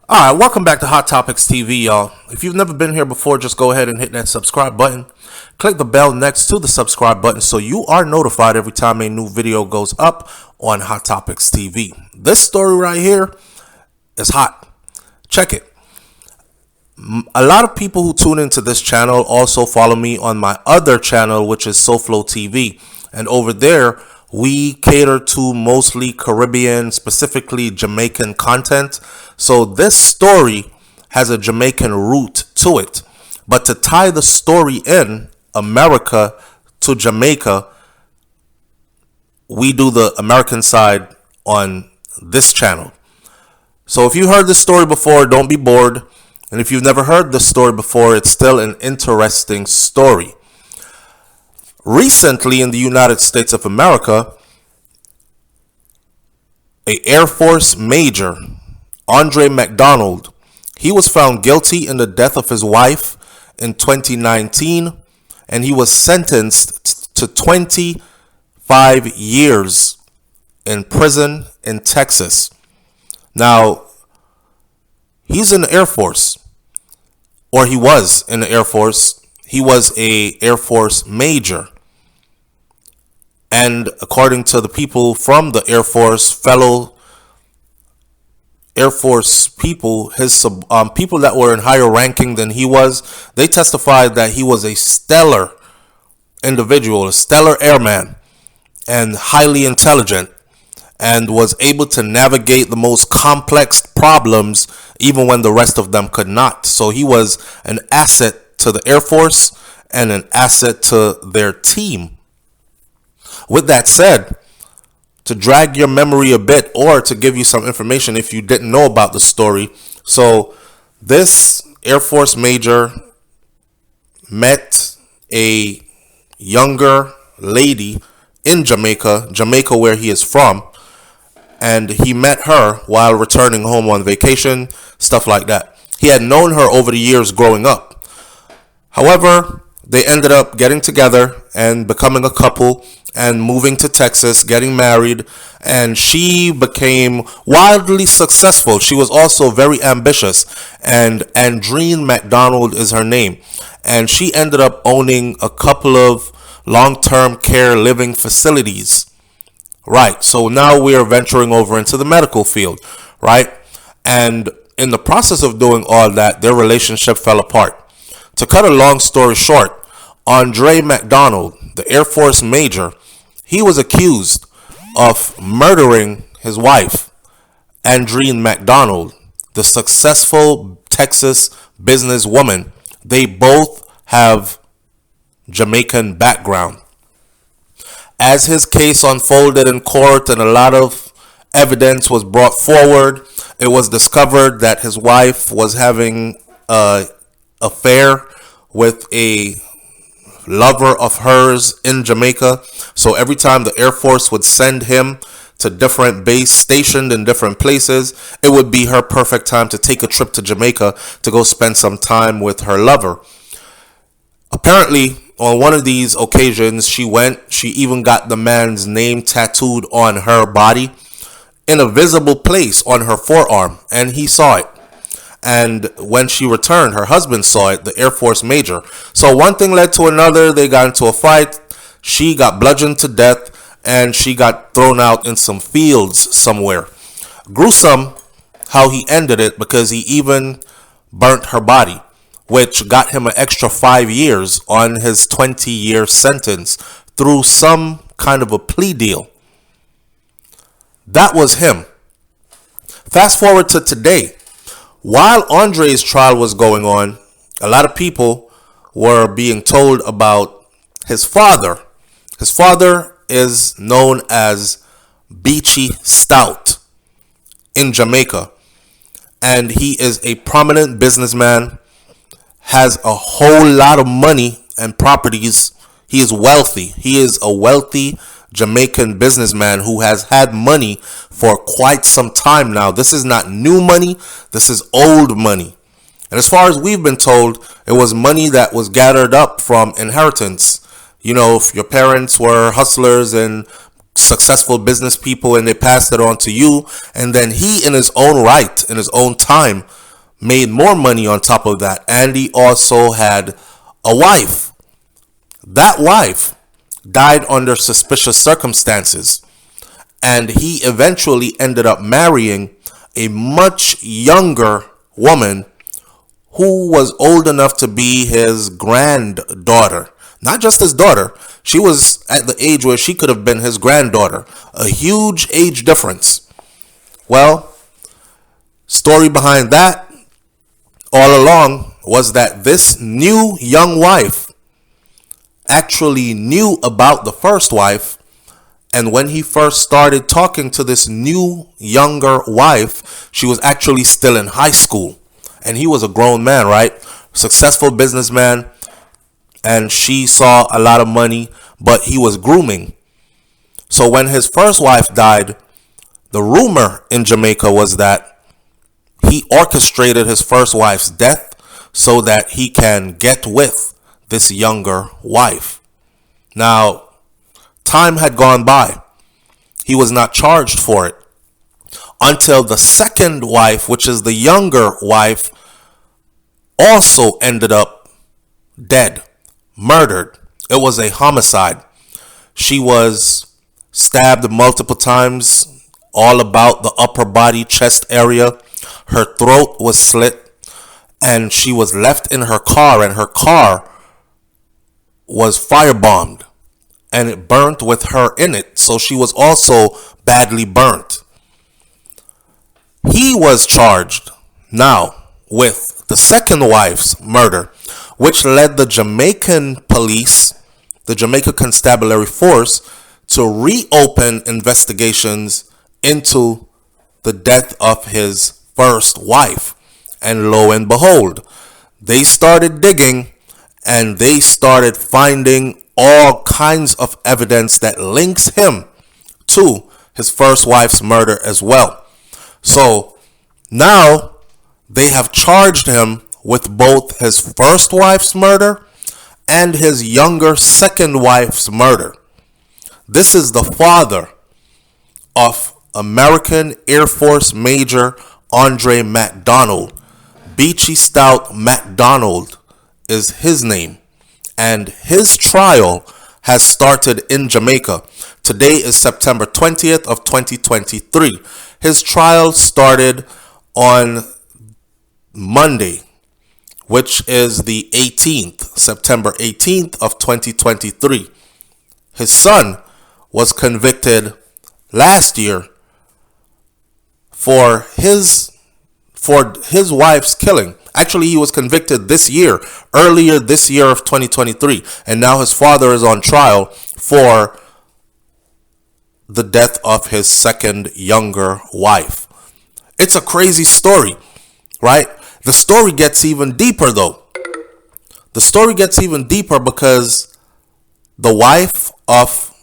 Alright, welcome back to Hot Topics TV, y'all. If you've never been here before, just go ahead and hit that subscribe button. Click the bell next to the subscribe button so you are notified every time a new video goes up on Hot Topics TV. This story right here is hot. Check it. A lot of people who tune into this channel also follow me on my other channel, which is souflotv. And over there, we cater to mostly Caribbean, specifically Jamaican content. So this story has a Jamaican root to it. But to tie the story in America to Jamaica, we do the American side on this channel. So if you heard this story before, don't be bored. And if you've never heard this story before, it's still an interesting story. Recently in the United States of America, a Air Force major, Andreen Mcdonald, he was found guilty in the death of his wife in 2019, and he was sentenced to 25 years in prison in Texas. Now, he's in the Air Force, or he was in the Air Force. He was a Air Force major. And according to the people from the Air Force, fellow Air Force people, his people that were in higher ranking than he was, they testified that he was a stellar individual, a stellar airman, and highly intelligent, and was able to navigate the most complex problems even when the rest of them could not. So he was an asset to the Air Force and an asset to their team. With that said, to drag your memory a bit or to give you some information if you didn't know about the story. So this Air Force major met a younger lady in Jamaica where he is from. And he met her while returning home on vacation, stuff like that. He had known her over the years growing up. However, they ended up getting together and becoming a couple and moving to Texas, getting married, and she became wildly successful. She was also very ambitious, and Andreen Mcdonald is her name. And she ended up owning a couple of long-term care living facilities. Right, so now we are venturing over into the medical field, right? And in the process of doing all that, their relationship fell apart. To cut a long story short, Andreen Mcdonald, the Air Force major, he was accused of murdering his wife, Andreen Mcdonald, the successful Texas businesswoman. They both have Jamaican background. As his case unfolded in court and a lot of evidence was brought forward, it was discovered that his wife was having an affair with a lover of hers in Jamaica. So every time the Air Force would send him to different base stationed in different places, it would be her perfect time to take a trip to Jamaica to go spend some time with her lover. Apparently, on one of these occasions, she even got the man's name tattooed on her body in a visible place on her forearm, and he saw it. And when she returned, her husband saw it, the Air Force major. So one thing led to another. They got into a fight. She got bludgeoned to death, and she got thrown out in some fields somewhere. Gruesome how he ended it, because he even burnt her body, which got him an extra 5 years on his 20-year sentence through some kind of a plea deal. That was him. Fast forward to today. While Andre's trial was going on, a lot of people were being told about his father. His father is known as Beachy Stout in Jamaica. And he is a prominent businessman, has a whole lot of money and properties. He is wealthy. He is a wealthy Jamaican businessman who has had money for quite some time now. This is not new money. This is old money. And as far as we've been told, it was money that was gathered up from inheritance. You know, if your parents were hustlers and successful business people and they passed it on to you. And then he, in his own right, in his own time, made more money on top of that. And he also had a wife. That wife died under suspicious circumstances. And he eventually ended up marrying a much younger woman who was old enough to be his granddaughter. Not just his daughter. She was at the age where she could have been his granddaughter. A huge age difference. Well, story behind that all along was that this new young wife actually knew about the first wife. And when he first started talking to this new younger wife, she was actually still in high school. And he was a grown man, right? Successful businessman. And she saw a lot of money, but he was grooming. So when his first wife died, the rumor in Jamaica was that he orchestrated his first wife's death so that he can get with this younger wife. Now, time had gone by. He was not charged for it until the second wife, which is the younger wife, also ended up dead, murdered. It was a homicide. She was stabbed multiple times, all about the upper body, chest area. Her throat was slit, and she was left in her car, and her car was firebombed, and it burnt with her in it. So she was also badly burnt. He was charged now with the second wife's murder, which led the Jamaican police, the Jamaica Constabulary Force, to reopen investigations into the death of his first wife. And lo and behold, they started digging and they started finding all kinds of evidence that links him to his first wife's murder as well. So now they have charged him with both his first wife's murder and his younger second wife's murder. This is the father of American Airforce Major Andreen Mcdonald. Beachy Stout Mcdonald is his name. And his trial has started in Jamaica. Today is September 20th of 2023. His trial started on Monday, which is the 18th, September 18th of 2023. His son was convicted last year for his wife's killing. Actually, he was convicted this year, earlier this year of 2023. And now his father is on trial for the death of his second younger wife. It's a crazy story, right? The story gets even deeper though. The story gets even deeper because the wife of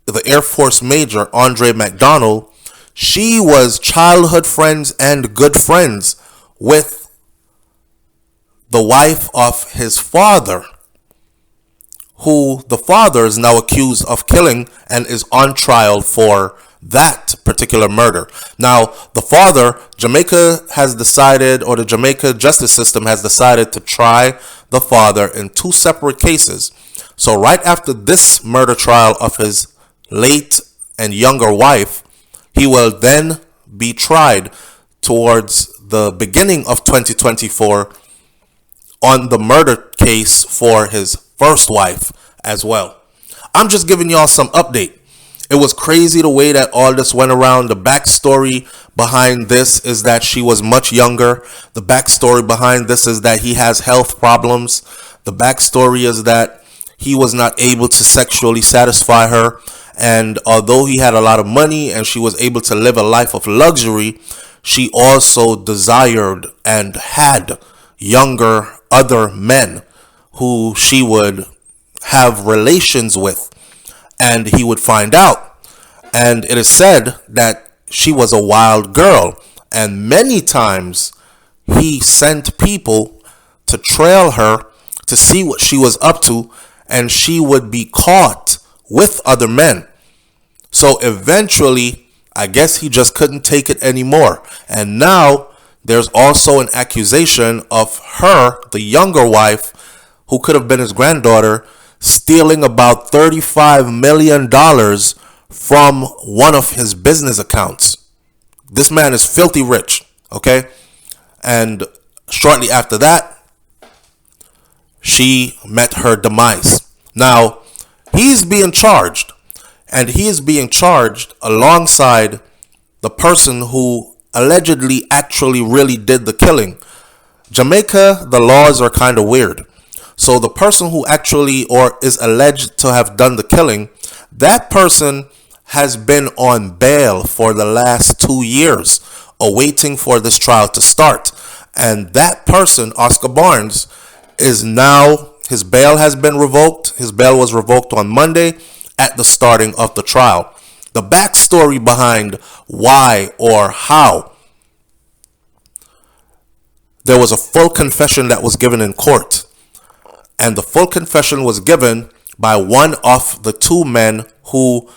the Air Force Major, Andreen Mcdonald, she was childhood friends and good friends with the wife of his father, who the father is now accused of killing and is on trial for that particular murder. Now, the father, Jamaica has decided, or the Jamaica justice system has decided to try the father in two separate cases. So right after this murder trial of his late and younger wife, he will then be tried towards the beginning of 2024 on the murder case for his first wife as well. I'm just giving y'all some update. It was crazy the way that all this went around. The backstory behind this is that she was much younger. The backstory behind this is that he has health problems. The backstory is that he was not able to sexually satisfy her. And although he had a lot of money and she was able to live a life of luxury, she also desired and had younger other men who she would have relations with, and he would find out. And it is said that she was a wild girl, and many times he sent people to trail her to see what she was up to, and she would be caught with other men. So eventually, I guess he just couldn't take it anymore. And now there's also an accusation of her, the younger wife, who could have been his granddaughter, stealing about $35 million from one of his business accounts. This man is filthy rich, okay? And shortly after that, she met her demise. Now, he's being charged, and he is being charged alongside the person who allegedly actually really did the killing. Jamaica, the laws are kind of weird. So the person who actually or is alleged to have done the killing, that person has been on bail for the last 2 years, awaiting for this trial to start. And that person, Oscar Barnes, is now, his bail has been revoked. His bail was revoked on Monday at the starting of the trial. The backstory behind why or how, there was a full confession that was given in court. And the full confession was given by one of the two men who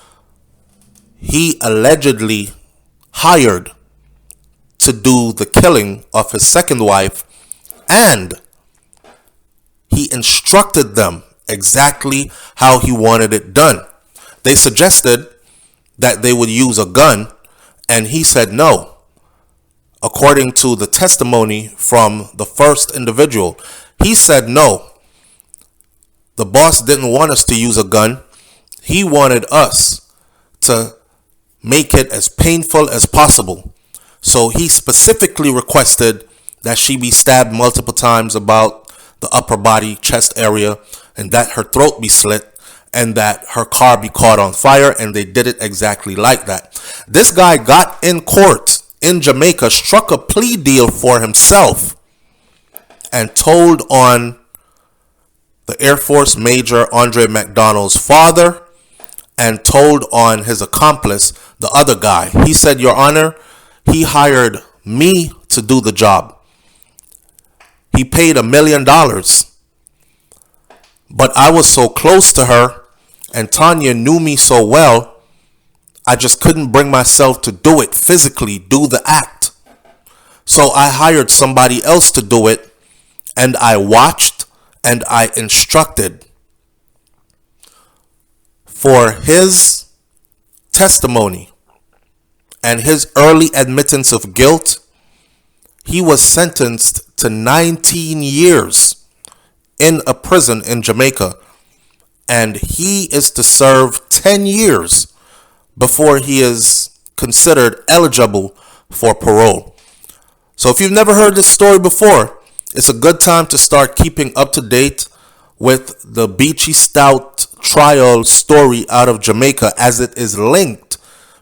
he allegedly hired to do the killing of his second wife, and he instructed them exactly how he wanted it done. They suggested that they would use a gun, and he said no. According to the testimony from the first individual, he said no. The boss didn't want us to use a gun. He wanted us to make it as painful as possible. So he specifically requested that she be stabbed multiple times about the upper body, chest area, and that her throat be slit, and that her car be caught on fire, and they did it exactly like that. This guy got in court in Jamaica, struck a plea deal for himself, and told on the Airforce Major Andreen Mcdonald's father, and told on his accomplice, the other guy. He said, Your Honor, he hired me to do the job. He paid $1 million. But I was so close to her, and Tanya knew me so well, I just couldn't bring myself to do it physically, do the act. So I hired somebody else to do it, and I watched and I instructed. For his testimony and his early admittance of guilt, he was sentenced to 19 years in a prison in Jamaica, and he is to serve 10 years before he is considered eligible for parole. So if you've never heard this story before, it's a good time to start keeping up to date with the Beachy Stout trial story out of Jamaica, as it is linked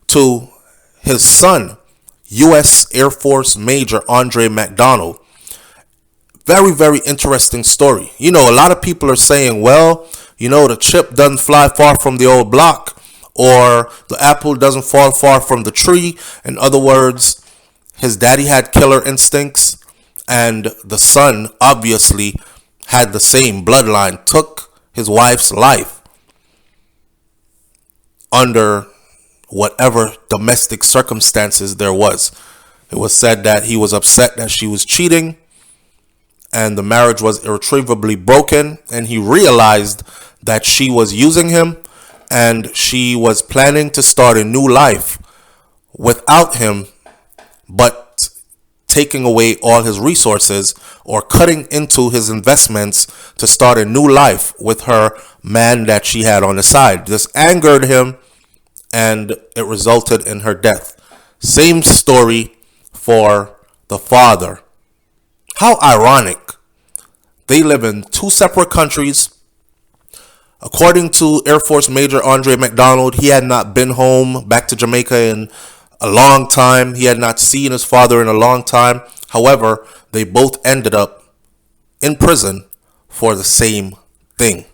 to his son, U.S. Air Force Major Andreen Mcdonald. Very, very interesting story. You know, a lot of people are saying, well, you know, the chip doesn't fly far from the old block, or the apple doesn't fall far from the tree. In other words, his daddy had killer instincts, and the son obviously had the same bloodline, took his wife's life under whatever domestic circumstances there was. It was said that he was upset that she was cheating, and the marriage was irretrievably broken, and he realized that she was using him, and she was planning to start a new life without him, but taking away all his resources or cutting into his investments to start a new life with her man that she had on the side. This angered him, and it resulted in her death. Same story for the father. How ironic. They live in two separate countries. According to Air Force Major Andreen Mcdonald, he had not been home back to Jamaica in a long time. He had not seen his father in a long time. However, they both ended up in prison for the same thing.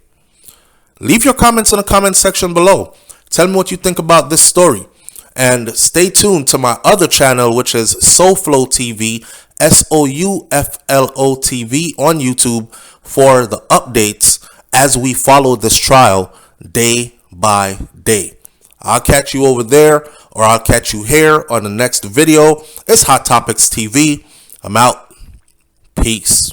Leave your comments in the comment section below. Tell me what you think about this story. And stay tuned to my other channel, which is souflotv, SOUFLOTV on YouTube, for the updates as we follow this trial day by day. I'll catch you over there, or I'll catch you here on the next video. It's Hot Topics TV. I'm out. Peace.